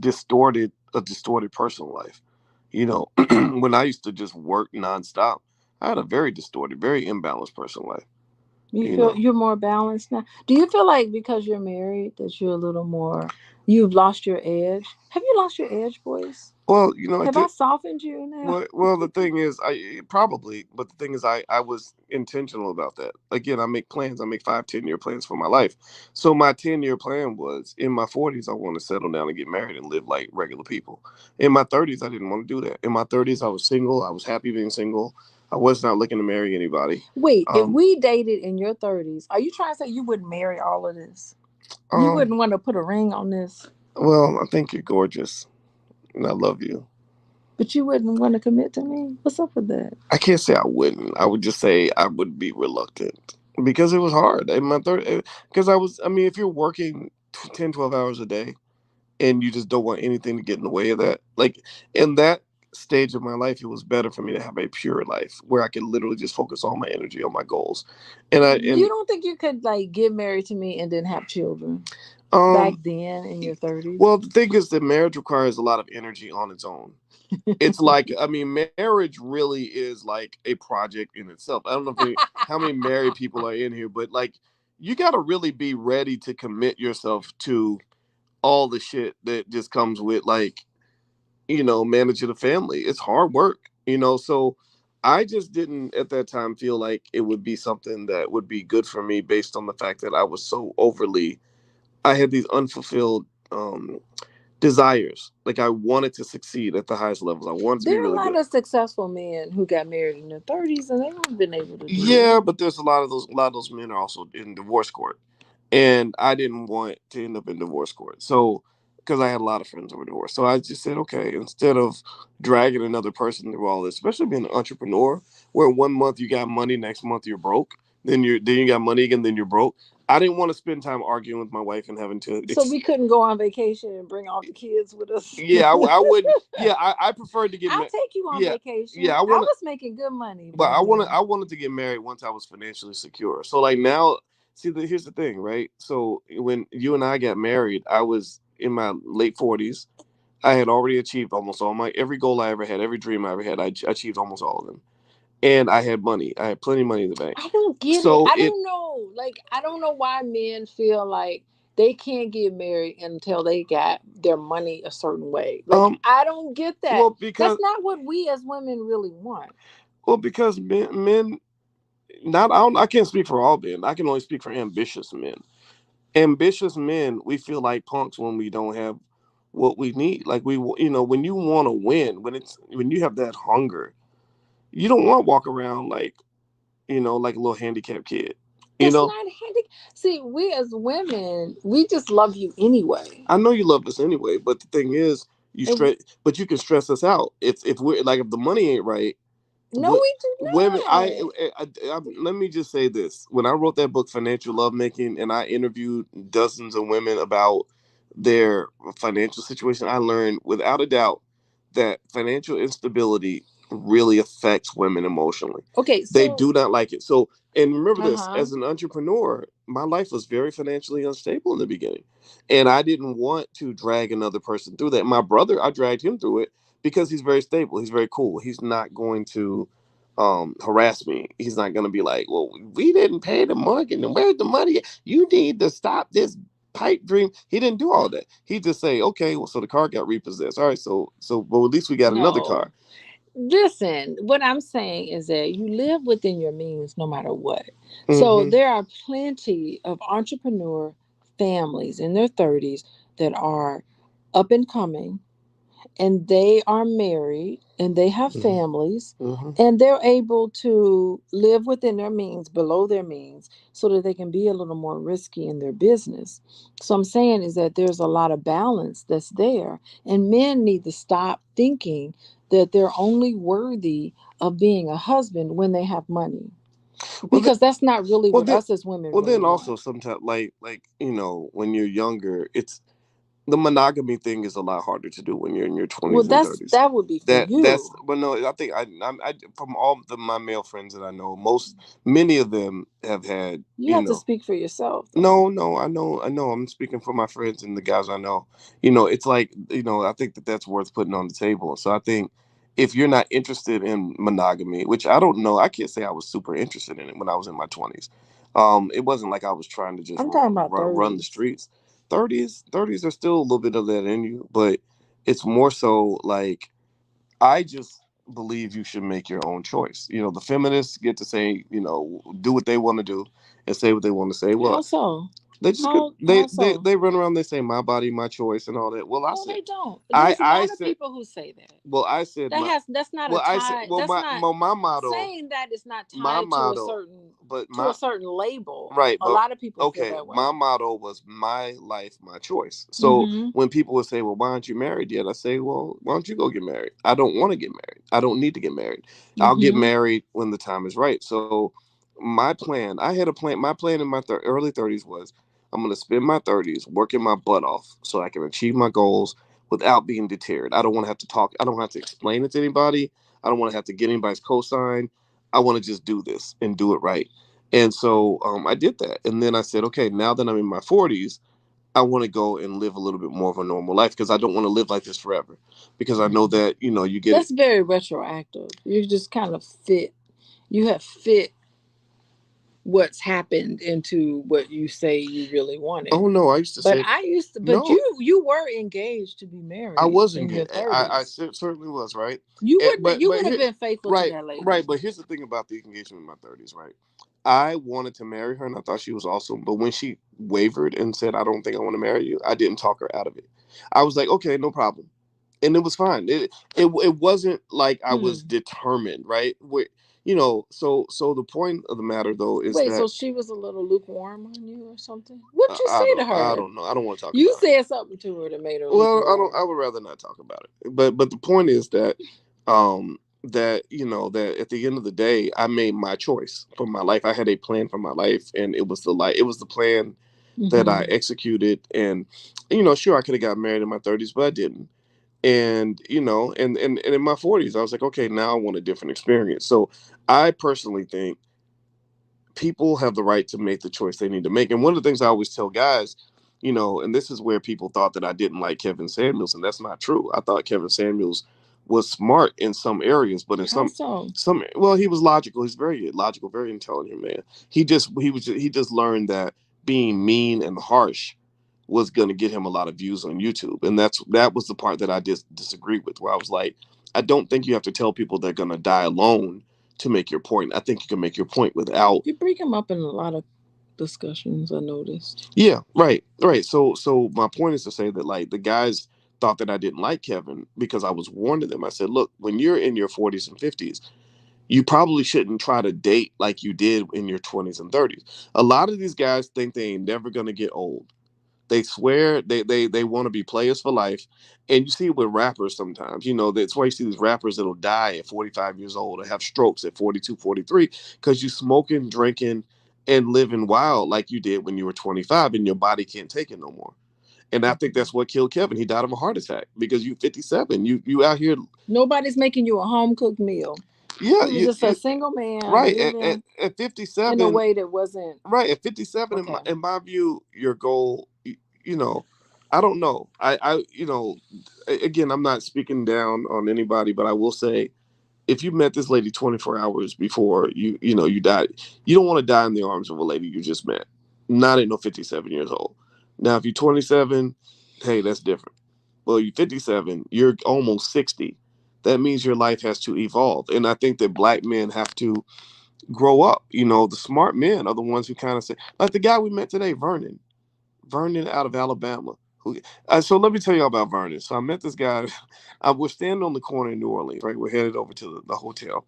Speaker 1: distorted personal life. When I used to just work nonstop, I had a very distorted, very imbalanced personal life.
Speaker 2: You
Speaker 1: You
Speaker 2: feel
Speaker 1: know,
Speaker 2: you're more balanced now. Do you feel like because you're married that you're a little more, you've lost your edge? Have you lost your edge, boys?
Speaker 1: well, I
Speaker 2: Have I
Speaker 1: did.
Speaker 2: softened you now?
Speaker 1: Well, the thing is, I probably, but the thing is, I was intentional about that. Again, I make plans. I make 5, 10 year plans for my life. So my 10 year plan was in my 40s, I want to settle down and get married and live like regular people. In my 30s, I didn't want to do that. In my 30s, I was single. I was happy being single. I was not looking to marry anybody.
Speaker 2: Wait, if
Speaker 1: Um,
Speaker 2: we dated in your 30s, are you trying to say you wouldn't marry all of this? You
Speaker 1: um,
Speaker 2: wouldn't want to put a ring on this,
Speaker 1: well, I think you're gorgeous, and I love you.
Speaker 2: but you wouldn't want to commit to me? What's up with that?
Speaker 1: I can't say I wouldn't. I would just say I would be reluctant because it was hard. In my third, because I mean, if you're working 10, 12 hours a day and you just don't want anything to get in the way of that, like in that stage of my life, it was better for me to have a pure life where I could literally just focus all my energy on my goals.
Speaker 2: You
Speaker 1: And
Speaker 2: don't think you could like get married to me and then have children back
Speaker 1: um,
Speaker 2: then in your 30s?
Speaker 1: well, the thing is that marriage requires a lot of energy on its own. It's like, I mean, marriage really is like a project in itself. I don't know how many married people are in here, but like you got to really be ready to commit yourself to all the shit that just comes with like, managing a family. It's hard work, so I just didn't at that time feel like it would be something that would be good for me based on the fact that I was so overly I had these unfulfilled desires. Like I wanted to succeed at the highest levels. I wanted to be
Speaker 2: There are a
Speaker 1: really
Speaker 2: lot
Speaker 1: good.
Speaker 2: of successful men who got married in their 30s and they haven't been able to do it.
Speaker 1: Yeah, but there's a lot of those men are also in divorce court, and I didn't want to end up in divorce court. So because I had a lot of friends who were divorced, so I just said, okay, instead of dragging another person through all this, especially being an entrepreneur, where 1 month you got money, next month you're broke, then you got money again, then you're broke. I didn't want to spend time arguing with my wife and having to
Speaker 2: So we couldn't go on vacation and bring all the kids with us.
Speaker 1: yeah, I wouldn't. Yeah, I preferred to get
Speaker 2: I'll
Speaker 1: married.
Speaker 2: take you on
Speaker 1: Yeah,
Speaker 2: vacation.
Speaker 1: yeah. I
Speaker 2: I
Speaker 1: want to.
Speaker 2: was making good money
Speaker 1: But
Speaker 2: back then.
Speaker 1: I wanted to get married once I was financially secure. So like now, see, here's the thing, right? So when you and I got married, I was in my late 40s. I had already achieved almost all my every goal I ever had, every dream I ever had. I achieved almost all of them, and I had money. I had plenty of money in the bank.
Speaker 2: I don't get it.
Speaker 1: So
Speaker 2: I
Speaker 1: it
Speaker 2: don't know. Like, I don't know why men feel like they can't get married until they got their money a certain way. Like,
Speaker 1: um
Speaker 2: I don't get that.
Speaker 1: well
Speaker 2: That's
Speaker 1: because
Speaker 2: not what we as women really want.
Speaker 1: because men not I can't speak for all men. I can only speak for ambitious men. Ambitious men, we feel like punks when we don't have what we need. Like when you want to win, when you have that hunger, you don't want to walk around like like a little handicapped kid. You
Speaker 2: It's
Speaker 1: know,
Speaker 2: not handy. See, we as women, we just love you anyway.
Speaker 1: I know you love us anyway, but the thing is,
Speaker 2: And
Speaker 1: but you can stress us out if we're like if the money ain't right.
Speaker 2: no,
Speaker 1: What
Speaker 2: we do
Speaker 1: women
Speaker 2: not.
Speaker 1: let me just say this: when I wrote that book Financial Lovemaking and I interviewed dozens of women about their financial situation, I learned without a doubt that financial instability really affects women emotionally.
Speaker 2: Okay,
Speaker 1: They
Speaker 2: so
Speaker 1: do not like it. So, and remember
Speaker 2: uh
Speaker 1: this:
Speaker 2: huh.
Speaker 1: as an entrepreneur, my life was very financially unstable in the beginning, and I didn't want to drag another person through that. My brother, I dragged him through it because he's very stable. He's very cool. He's not going to harass me. He's not going to be like, well, we didn't pay the mortgage and where's the money? You need to stop this. pipe dream. He didn't do all that. He just say, okay, well, so the car got repossessed. All right, so well, at least we got another
Speaker 2: No.
Speaker 1: car.
Speaker 2: Listen, what I'm saying is that you live within your means no matter what. So
Speaker 1: Mm-hmm.
Speaker 2: there are plenty of entrepreneur families in their 30s that are up and coming, and they are married and they have
Speaker 1: Mm-hmm.
Speaker 2: families,
Speaker 1: Mm-hmm.
Speaker 2: and they're able to live within their means, below their means, so that they can be a little more risky in their business. So I'm saying is that there's a lot of balance that's there, and men need to stop thinking that they're only worthy of being a husband when they have money,
Speaker 1: Well,
Speaker 2: because that's not really
Speaker 1: well,
Speaker 2: what
Speaker 1: then,
Speaker 2: us as women
Speaker 1: well,
Speaker 2: really
Speaker 1: then
Speaker 2: want.
Speaker 1: also sometimes, like when you're younger, it's the monogamy thing is a lot harder to do when you're in your
Speaker 2: Well,
Speaker 1: 20s and 30s.
Speaker 2: that would be for
Speaker 1: That's
Speaker 2: you.
Speaker 1: well, no, I think I from all my male friends that I know, many of them have had,
Speaker 2: You have to speak for yourself though.
Speaker 1: No, no, I know. I'm speaking for my friends and the guys I know. It's like, I think that that's worth putting on the table. So I think if you're not interested in monogamy, which I don't know, I can't say I was super interested in it when I was in my 20s. It wasn't like I was trying to just
Speaker 2: I'm talking about
Speaker 1: run the
Speaker 2: 30s.
Speaker 1: streets. 30s are still a little bit of that in you, but it's more so like I just believe you should make your own choice. The feminists get to say, do what they want to do and say what they want to say.
Speaker 2: How
Speaker 1: Well,
Speaker 2: so?
Speaker 1: they just could
Speaker 2: How so?
Speaker 1: they run around, they say my body, my choice and all that. Well, I
Speaker 2: No,
Speaker 1: said
Speaker 2: they don't.
Speaker 1: I
Speaker 2: There's a
Speaker 1: I
Speaker 2: lot of
Speaker 1: said
Speaker 2: people who say that.
Speaker 1: I said
Speaker 2: That
Speaker 1: my
Speaker 2: has that's not a
Speaker 1: well I said
Speaker 2: tie.
Speaker 1: well
Speaker 2: That's not
Speaker 1: my motto
Speaker 2: saying that is not
Speaker 1: my
Speaker 2: tied
Speaker 1: motto but
Speaker 2: to
Speaker 1: my
Speaker 2: a certain label.
Speaker 1: right,
Speaker 2: A
Speaker 1: but
Speaker 2: lot of people feel
Speaker 1: okay,
Speaker 2: that way.
Speaker 1: my motto was my life, my choice. So
Speaker 2: Mm-hmm.
Speaker 1: when people would say, well, why aren't you married yet? I say, well, why don't you go get married? I don't want to get married. I don't need to get married. I'll get
Speaker 2: Mm-hmm.
Speaker 1: married when the time is right. So my plan, I had a plan. My plan in my early 30s was I'm going to spend my 30s working my butt off so I can achieve my goals without being deterred. I don't want to have to talk. I don't have to explain it to anybody. I don't want to have to get anybody's cosign. I want to just do this and do it right. And so I did that. And then I said, okay, now that I'm in my 40s, I want to go and live a little bit more of a normal life because I don't want to live like this forever. Because I know that, you get it.
Speaker 2: That's very retroactive. You just kind of fit. You have fit what's happened into what you say you really wanted.
Speaker 1: Oh, no, I used to
Speaker 2: But
Speaker 1: say,
Speaker 2: I used to. But
Speaker 1: no,
Speaker 2: you were engaged to be
Speaker 1: I
Speaker 2: married
Speaker 1: wasn't
Speaker 2: in
Speaker 1: gay.
Speaker 2: your 30s.
Speaker 1: Certainly was, right?
Speaker 2: You wouldn't. You
Speaker 1: But
Speaker 2: would have
Speaker 1: here,
Speaker 2: been faithful to
Speaker 1: right,
Speaker 2: that lady.
Speaker 1: right. But here's the thing about the engagement in my 30s, right? I wanted to marry her and I thought she was awesome. But when she wavered and said, I don't think I want to marry you, I didn't talk her out of it. I was like, okay, no problem. And it was fine. It wasn't like I was
Speaker 2: Hmm.
Speaker 1: determined, right? So the point of the matter though is
Speaker 2: Wait, so
Speaker 1: that
Speaker 2: she was a little lukewarm on you or something? What'd you say to
Speaker 1: I
Speaker 2: her?
Speaker 1: don't know. I don't want to talk
Speaker 2: You
Speaker 1: about it.
Speaker 2: said something to her that made her
Speaker 1: Well, I don't. I
Speaker 2: lukewarm.
Speaker 1: would rather not talk about it. But the point is that that at the end of the day, I made my choice for my life. I had a plan for my life, and it was the plan that I
Speaker 2: Hmm.
Speaker 1: executed. And sure, I could have got married in my 30s, but I didn't. And and in my 40s, I was like, okay, now I want a different experience. So I personally think people have the right to make the choice they need to make. And one of the things I always tell guys, and this is where people thought that I didn't like Kevin Samuels, and that's not true. I thought Kevin Samuels was smart in some areas, but in
Speaker 2: How so?
Speaker 1: well, he was logical. He's very logical, very intelligent man. He just learned that being mean and harsh was going to get him a lot of views on YouTube, and that was the part that I just disagreed with, where I was like, I don't think you have to tell people they're going to die alone to make your point. I think you can make your point without.
Speaker 2: You bring him up in a lot of discussions, I noticed.
Speaker 1: Yeah, right, right. So my point is to say that like the guys thought that I didn't like Kevin because I was warning them. I said, look, when you're in your 40s and 50s, you probably shouldn't try to date like you did in your 20s and 30s. A lot of these guys think they ain't never gonna get old. They swear they want to be players for life. And you see it with rappers sometimes. That's why you see these rappers that'll die at 45 years old or have strokes at 42, 43, because you smoking, drinking, and living wild like you did when you were 25 and your body can't take it no more. And I think that's what killed Kevin. He died of a heart attack because you 57. You out here.
Speaker 2: Nobody's making you a home cooked meal.
Speaker 1: Yeah,
Speaker 2: He was just a single man
Speaker 1: right
Speaker 2: living
Speaker 1: at
Speaker 2: in a
Speaker 1: 57.
Speaker 2: way that wasn't
Speaker 1: Right at 57,
Speaker 2: okay.
Speaker 1: in my view, your goal, you know, I don't know. Again, I'm not speaking down on anybody, but I will say, if you met this lady 24 hours before you died, you don't want to die in the arms of a lady you just met. Not at no 57 years old. Now, if you're 27, hey, that's different. Well, you're 57, you're almost 60. That means your life has to evolve. And I think that black men have to grow up. You know, the smart men are the ones who kind of say, like the guy we met today, Vernon out of Alabama. So let me tell you about Vernon. So I met this guy. I was standing on the corner in New Orleans, right? We're headed over to the hotel.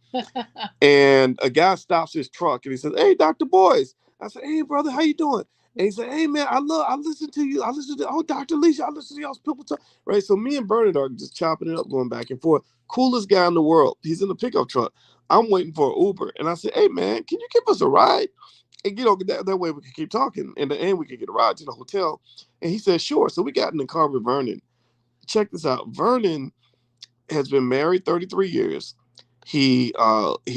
Speaker 1: And a guy stops his truck and he says, "Hey, Dr. Boyce." I said, "Hey, brother, how you doing?" And he said, "Hey, man, I listen to you. I listen to, oh, Dr. Alicia, I listen to y'all's people talk." Right? So me and Bernard are just chopping it up, going back and forth. Coolest guy in the world. He's in the pickup truck. I'm waiting for an Uber. And I said, "Hey, man, can you give us a ride?" And, that way we can keep talking. And we can get a ride to the hotel. And he said, "Sure." So we got in the car with Vernon. Check this out. Vernon has been married 33 years. He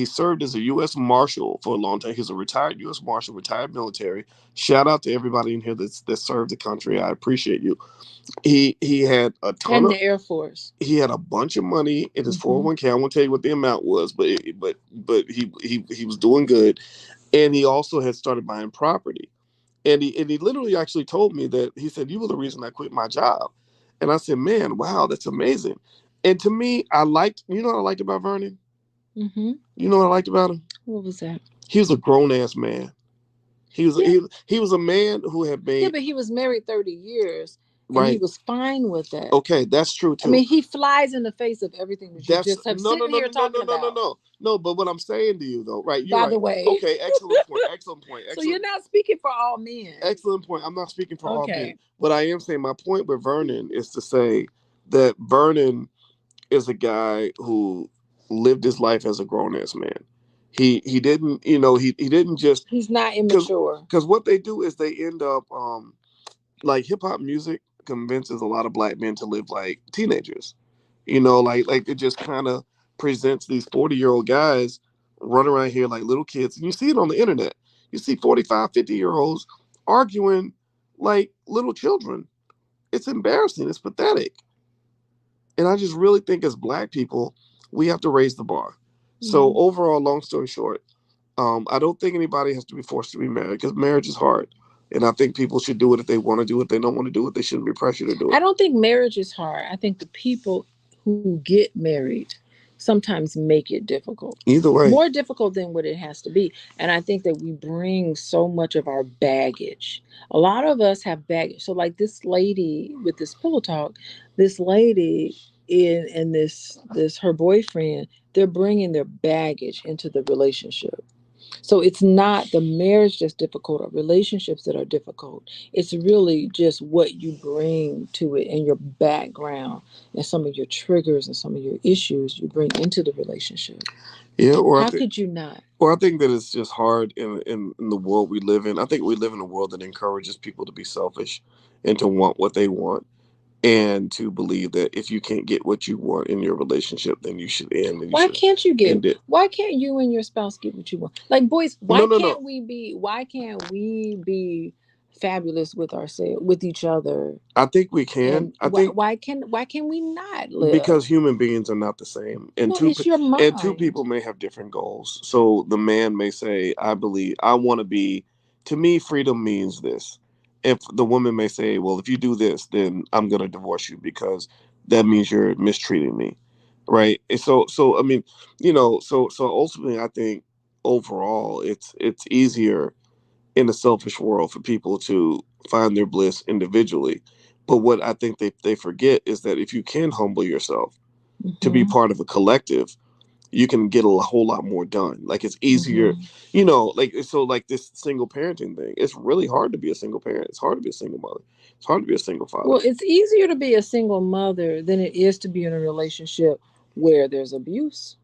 Speaker 1: served as a U.S. Marshal for a long time. He's a retired U.S. Marshal, retired military. Shout out to everybody in here that served the country. I appreciate you. He had a ton
Speaker 2: And
Speaker 1: of
Speaker 2: the Air Force.
Speaker 1: he had a bunch of money in his 401k. I won't tell you what the amount was, but he was doing good, and he also had started buying property. And he literally actually told me that he said, "You were the reason I quit my job." And I said, "Man, wow, that's amazing." And to me, what I liked about Vernon?
Speaker 2: Mm-hmm.
Speaker 1: You know what I liked about him?
Speaker 2: What was that?
Speaker 1: He was a grown ass man.
Speaker 2: Yeah.
Speaker 1: He was a man who had
Speaker 2: Yeah,
Speaker 1: made
Speaker 2: but he was married 30 years and he
Speaker 1: right.
Speaker 2: was fine with that.
Speaker 1: Okay, that's true
Speaker 2: I
Speaker 1: too.
Speaker 2: mean, he flies in the face of everything that you
Speaker 1: That's
Speaker 2: just have
Speaker 1: no no
Speaker 2: sitting
Speaker 1: no
Speaker 2: here
Speaker 1: no no
Speaker 2: talking
Speaker 1: no no no
Speaker 2: about.
Speaker 1: no no. But what I'm saying to you though, right? You're
Speaker 2: By
Speaker 1: right.
Speaker 2: the way.
Speaker 1: Okay, excellent point. Excellent point.
Speaker 2: So you're
Speaker 1: Excellent.
Speaker 2: not speaking for all men.
Speaker 1: Excellent point. I'm not speaking for all men,
Speaker 2: Okay.
Speaker 1: but I am saying my point with Vernon is to say that Vernon is a guy who lived his life as a grown ass man. He didn't, he didn't just
Speaker 2: He's not
Speaker 1: because
Speaker 2: immature.
Speaker 1: what they do is they end up like hip hop music convinces a lot of black men to live like teenagers. Like it just kind of presents these 40-year-old guys running around here like little kids. And you see it on the internet. You see 45, 50-year-olds arguing like little children. It's embarrassing. It's pathetic. And I just really think as black people, we have to raise the bar. So overall, long story short, I don't think anybody has to be forced to be married because marriage is hard. And I think people should do it if they want to do it. If they don't want to do it, they shouldn't be pressured to do
Speaker 2: I
Speaker 1: it.
Speaker 2: don't think marriage is hard. I think the people who get married sometimes make it difficult.
Speaker 1: Either way.
Speaker 2: More difficult than what it has to be. And I think that we bring so much of our baggage. A lot of us have baggage. So like this lady with this pillow talk, this lady and this her boyfriend, they're bringing their baggage into the relationship. So it's not the marriage that's difficult or relationships that are difficult. It's really just what you bring to it and your background and some of your triggers and some of your issues you bring into the relationship.
Speaker 1: Yeah,
Speaker 2: How could you not?
Speaker 1: or I think that it's just hard in the world we live in. I think we live in a world that encourages people to be selfish and to want what they want and to believe that if you can't get what you want in your relationship, then you should end and you
Speaker 2: Why
Speaker 1: should
Speaker 2: can't you get
Speaker 1: end it.
Speaker 2: why can't you and your spouse get what you want? Like boys,
Speaker 1: No, no, no.
Speaker 2: why can't we be fabulous with ourselves with each other?
Speaker 1: I think we can.
Speaker 2: And
Speaker 1: I think
Speaker 2: why can we not live?
Speaker 1: because human beings are not the same, and
Speaker 2: No, it's your
Speaker 1: two
Speaker 2: mind.
Speaker 1: people may have different goals. So the man may say, "I believe I want to be." To me, freedom means this. If the woman may say, "Well, if you do this, then I'm going to divorce you because that means you're mistreating me," right? And so I mean, so ultimately, I think overall, it's easier in a selfish world for people to find their bliss individually. But what I think they forget is that if you can humble yourself to be
Speaker 2: Mm-hmm.
Speaker 1: part of a collective, you can get a whole lot more done. Like it's easier,
Speaker 2: Mm-hmm.
Speaker 1: like so like this single parenting thing. It's really hard to be a single parent. It's hard to be a single mother. It's hard to be a single father.
Speaker 2: Well, it's easier to be a single mother than it is to be in a relationship where there's abuse.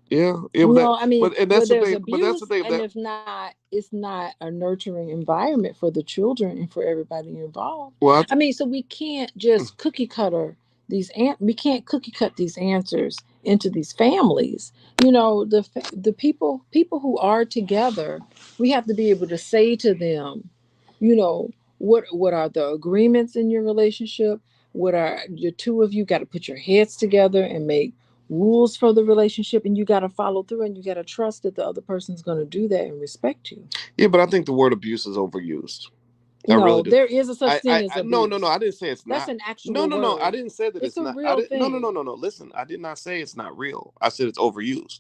Speaker 1: Yeah, yeah,
Speaker 2: I mean,
Speaker 1: and
Speaker 2: where
Speaker 1: that's the
Speaker 2: there's
Speaker 1: thing. But that's the
Speaker 2: abuse,
Speaker 1: thing
Speaker 2: and
Speaker 1: that
Speaker 2: if not, it's not a nurturing environment for the children and for everybody involved.
Speaker 1: well,
Speaker 2: I mean, so we can't just cookie cutter we can't cookie cut these answers into these families. The people who are together, we have to be able to say to them, you know, what are the agreements in your relationship? What are your two of you got to put your heads together and make rules for the relationship, and you got to follow through, and you got to trust that the other person's going to do that and respect you.
Speaker 1: yeah, but I think the word abuse is overused. I really
Speaker 2: No,
Speaker 1: do.
Speaker 2: there is a such thing as
Speaker 1: No, I
Speaker 2: abuse.
Speaker 1: didn't say it's
Speaker 2: That's
Speaker 1: not.
Speaker 2: an
Speaker 1: No,
Speaker 2: actual
Speaker 1: no, no. I
Speaker 2: word.
Speaker 1: didn't say that
Speaker 2: It's
Speaker 1: it's
Speaker 2: a
Speaker 1: not. I
Speaker 2: real
Speaker 1: didn't. No, no, no,
Speaker 2: thing.
Speaker 1: no, no. Listen, I did not say it's not real. I said it's overused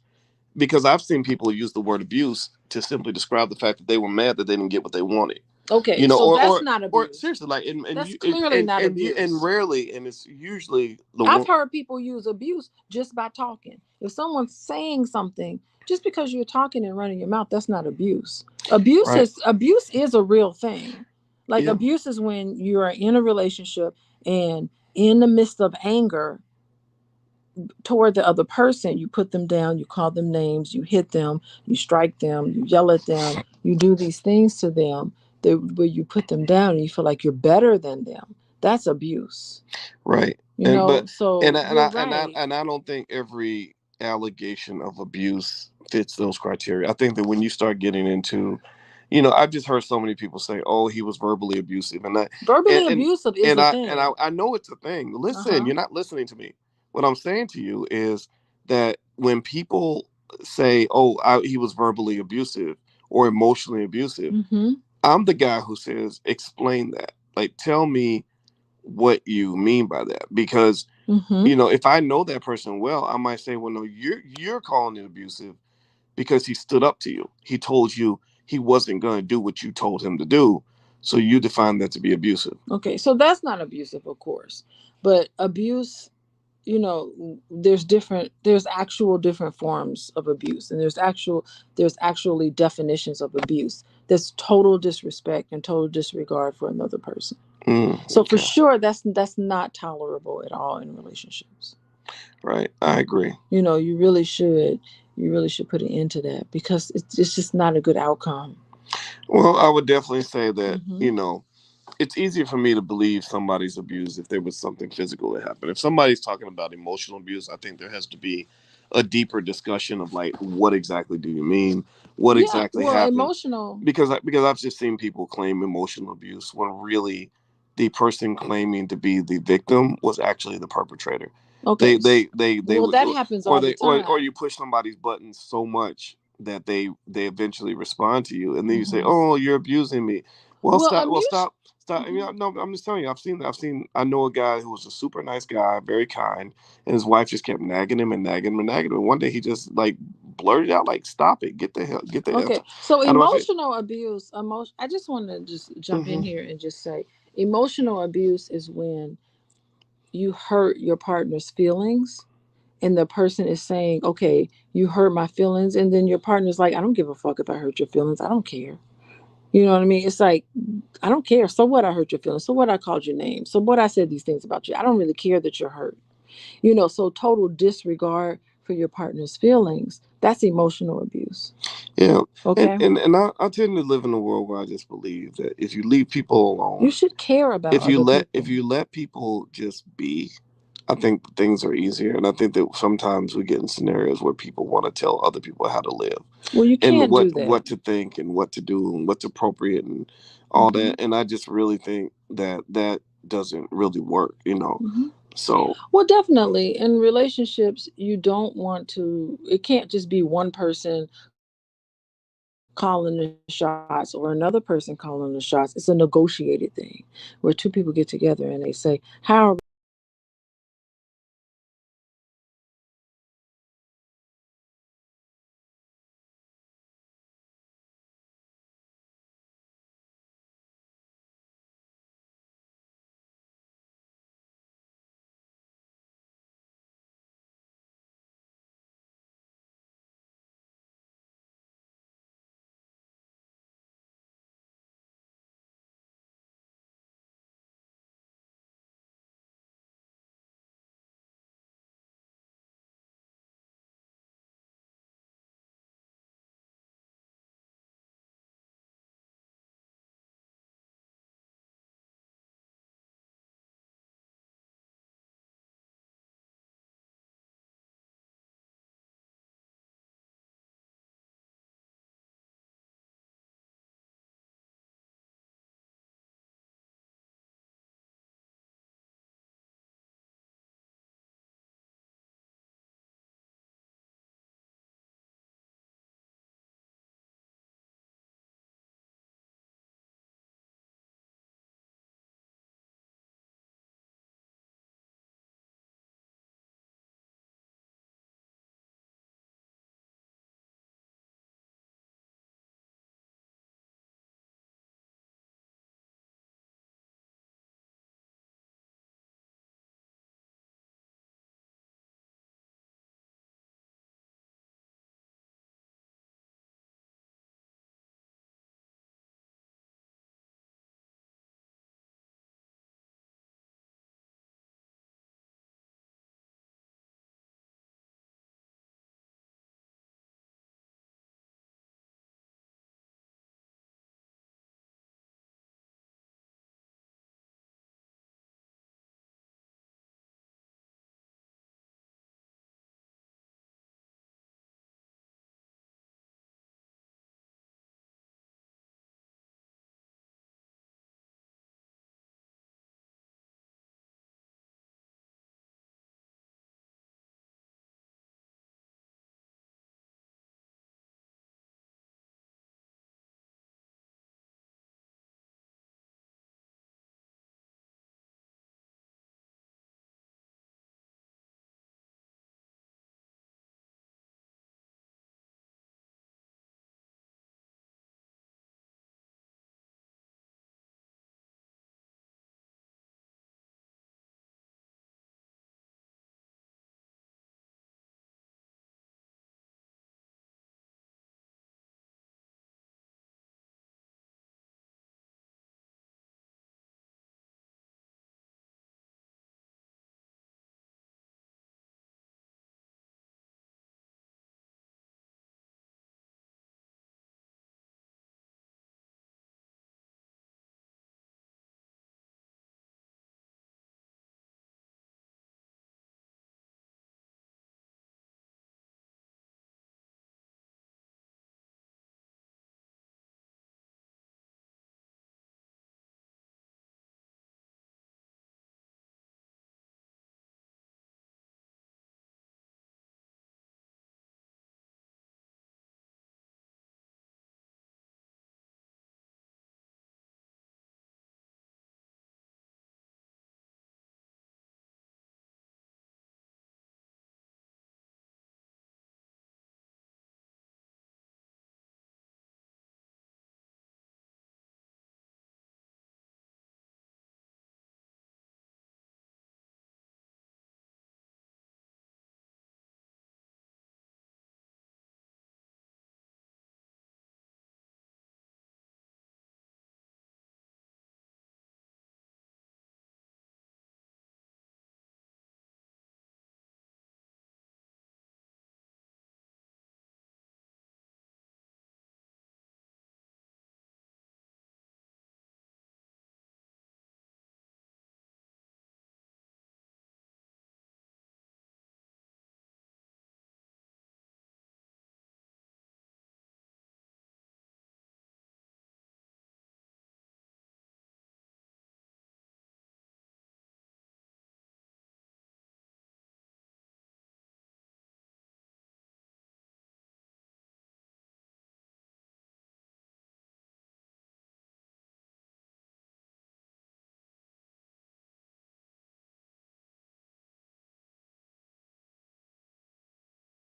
Speaker 1: because I've seen people use the word abuse to simply describe the fact that they were mad that they didn't get what they wanted.
Speaker 2: Okay,
Speaker 1: You know,
Speaker 2: so that's
Speaker 1: or
Speaker 2: not
Speaker 1: or
Speaker 2: abuse.
Speaker 1: seriously, like, and
Speaker 2: That's
Speaker 1: you
Speaker 2: clearly not
Speaker 1: and
Speaker 2: abuse.
Speaker 1: rarely, and it's usually the
Speaker 2: I've
Speaker 1: one.
Speaker 2: heard people use abuse just by talking. If someone's saying something, just because you're talking and running your mouth, that's not abuse.
Speaker 1: Right.
Speaker 2: Abuse is a real thing. Like
Speaker 1: Yeah.
Speaker 2: abuse is when you are in a relationship and in the midst of anger toward the other person, you put them down, you call them names, you hit them, you strike them, you yell at them, you do these things to them where you put them down and you feel like you're better than them. That's abuse.
Speaker 1: Right.
Speaker 2: You
Speaker 1: And
Speaker 2: know,
Speaker 1: but
Speaker 2: so you're right.
Speaker 1: and I don't think every allegation of abuse fits those criteria. I think that when you start getting into, I've just heard so many people say, "Oh, he was verbally abusive," and
Speaker 2: Verbally
Speaker 1: and
Speaker 2: abusive is a thing.
Speaker 1: I know it's a thing. Listen,
Speaker 2: Uh-huh.
Speaker 1: you're not listening to me. What I'm saying to you is that when people say, "Oh, he was verbally abusive or emotionally abusive,"
Speaker 2: Mm-hmm.
Speaker 1: I'm the guy who says, "Explain that. Like, tell me what you mean by that," because
Speaker 2: Mm-hmm.
Speaker 1: if I know that person well, I might say, well, no, you're calling it abusive because he stood up to you. He told you he wasn't going to do what you told him to do, so you define that to be abusive.
Speaker 2: Okay, so that's not abusive, of course. But abuse, there's actual different forms of abuse, and there's actually definitions of abuse. There's total disrespect and total disregard for another person. So for
Speaker 1: Okay,
Speaker 2: sure that's not tolerable at all in relationships.
Speaker 1: right. I agree.
Speaker 2: You really should put an end to that because it's just not a good outcome.
Speaker 1: Well, I would definitely say that
Speaker 2: Hmm.
Speaker 1: it's easier for me to believe somebody's abused if there was something physical that happened. If somebody's talking about emotional abuse, I think there has to be a deeper discussion of like, what exactly do you mean? What
Speaker 2: Yeah,
Speaker 1: exactly
Speaker 2: well,
Speaker 1: happened?
Speaker 2: emotional.
Speaker 1: Because I've just seen people claim emotional abuse when really the person claiming to be the victim was actually the perpetrator.
Speaker 2: Okay.
Speaker 1: They
Speaker 2: Well,
Speaker 1: would,
Speaker 2: that happens all the
Speaker 1: or
Speaker 2: time.
Speaker 1: you push somebody's buttons so much that they eventually respond to you, and then you say,
Speaker 2: Hmm.
Speaker 1: "Oh, you're abusing me." Well,
Speaker 2: Well,
Speaker 1: stop. Well,
Speaker 2: abuse.
Speaker 1: stop.
Speaker 2: Hmm.
Speaker 1: No, I'm just telling you. I know a guy who was a super nice guy, very kind, and his wife just kept nagging him and nagging him and nagging him. And one day he just like blurted out, like, "Stop it! Get the hell
Speaker 2: Okay, so
Speaker 1: out of my face."
Speaker 2: emotional abuse. I just want to just jump in
Speaker 1: Hmm.
Speaker 2: here and just say, emotional abuse is when you hurt your partner's feelings, and the person is saying, "Okay, you hurt my feelings," and then your partner's like, "I don't give a fuck if I hurt your feelings. I don't care." You know what I mean? It's like, I don't care. So what? I hurt your feelings. So what? I called your name. So what? I said these things about you. I don't really care that you're hurt. So total disregard for your partner's feelings. That's emotional abuse.
Speaker 1: Yeah,
Speaker 2: Okay.
Speaker 1: I tend to live in a world where I just believe that if you leave people
Speaker 2: You
Speaker 1: alone,
Speaker 2: should care about other
Speaker 1: if
Speaker 2: people.
Speaker 1: you let people just be, I think things are easier. And I think that sometimes we get in scenarios where people want to tell other people how to live
Speaker 2: Well, you
Speaker 1: and
Speaker 2: can't do that.
Speaker 1: what to think and what to do and what's appropriate and all
Speaker 2: Hmm.
Speaker 1: that. And I just really think that that doesn't really work,
Speaker 2: Hmm.
Speaker 1: So
Speaker 2: Well, definitely in relationships, you don't want to. It can't just be one person calling the shots or another person calling the shots. It's a negotiated thing where two people get together and they say, "How are we going to do this?